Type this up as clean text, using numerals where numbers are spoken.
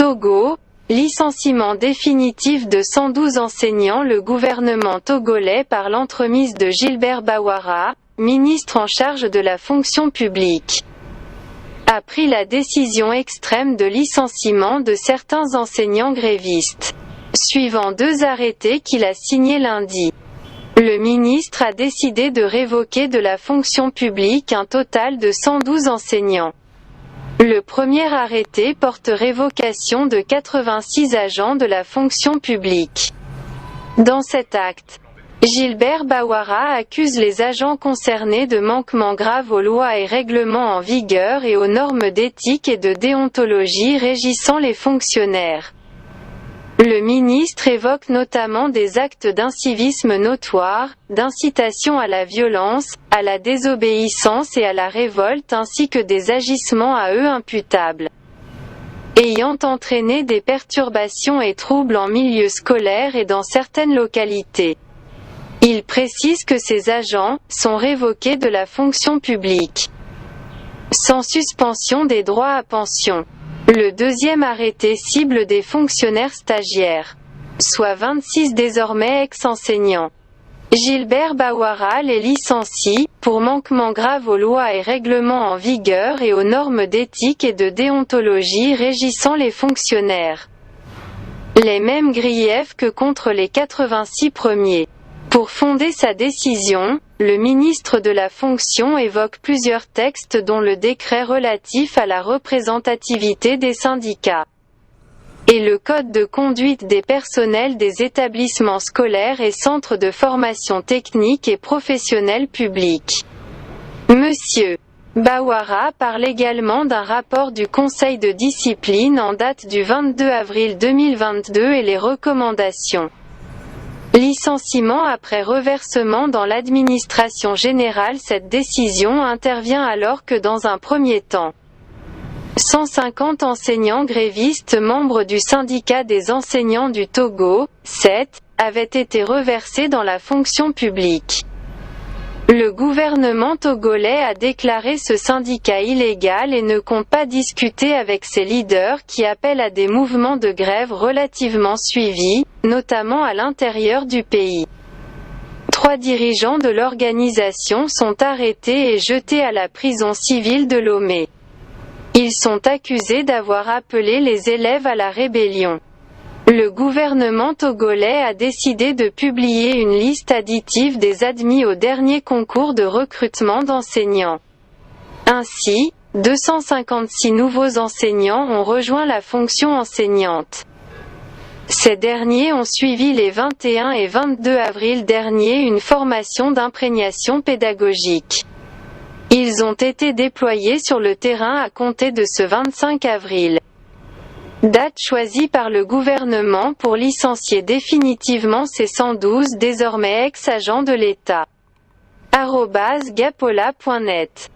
Togo, licenciement définitif de 112 enseignants. Le gouvernement togolais par l'entremise de Gilbert Bawara, ministre en charge de la fonction publique, a pris la décision extrême de licenciement de certains enseignants grévistes. Suivant 2 arrêtés qu'il a signés lundi, le ministre a décidé de révoquer de la fonction publique un total de 112 enseignants. Le premier arrêté porte révocation de 86 agents de la fonction publique. Dans cet acte, Gilbert Bawara accuse les agents concernés de manquements graves aux lois et règlements en vigueur et aux normes d'éthique et de déontologie régissant les fonctionnaires. Le ministre évoque notamment des actes d'incivisme notoire, d'incitation à la violence, à la désobéissance et à la révolte ainsi que des agissements à eux imputables, ayant entraîné des perturbations et troubles en milieu scolaire et dans certaines localités. Il précise que ces agents sont révoqués de la fonction publique, sans suspension des droits à pension. Le deuxième arrêté cible des fonctionnaires stagiaires, soit 26 désormais ex-enseignants. Gilbert Bawara les licencie, pour manquement grave aux lois et règlements en vigueur et aux normes d'éthique et de déontologie régissant les fonctionnaires. Les mêmes griefs que contre les 86 premiers. Pour fonder sa décision, le ministre de la fonction évoque plusieurs textes dont le décret relatif à la représentativité des syndicats et le code de conduite des personnels des établissements scolaires et centres de formation technique et professionnelle publique. Monsieur Bawara parle également d'un rapport du Conseil de discipline en date du 22 avril 2022 et les recommandations. Licenciement après reversement dans l'administration générale. Cette décision intervient alors que dans un premier temps, 150 enseignants grévistes membres du syndicat des enseignants du Togo, SET, avaient été reversés dans la fonction publique. Le gouvernement togolais a déclaré ce syndicat illégal et ne compte pas discuter avec ses leaders qui appellent à des mouvements de grève relativement suivis, notamment à l'intérieur du pays. 3 dirigeants de l'organisation sont arrêtés et jetés à la prison civile de Lomé. Ils sont accusés d'avoir appelé les élèves à la rébellion. Le gouvernement togolais a décidé de publier une liste additive des admis au dernier concours de recrutement d'enseignants. Ainsi, 256 nouveaux enseignants ont rejoint la fonction enseignante. Ces derniers ont suivi les 21 et 22 avril dernier une formation d'imprégnation pédagogique. Ils ont été déployés sur le terrain à compter de ce 25 avril. Date choisie par le gouvernement pour licencier définitivement ces 112 désormais ex-agents de l'État. @gapola.net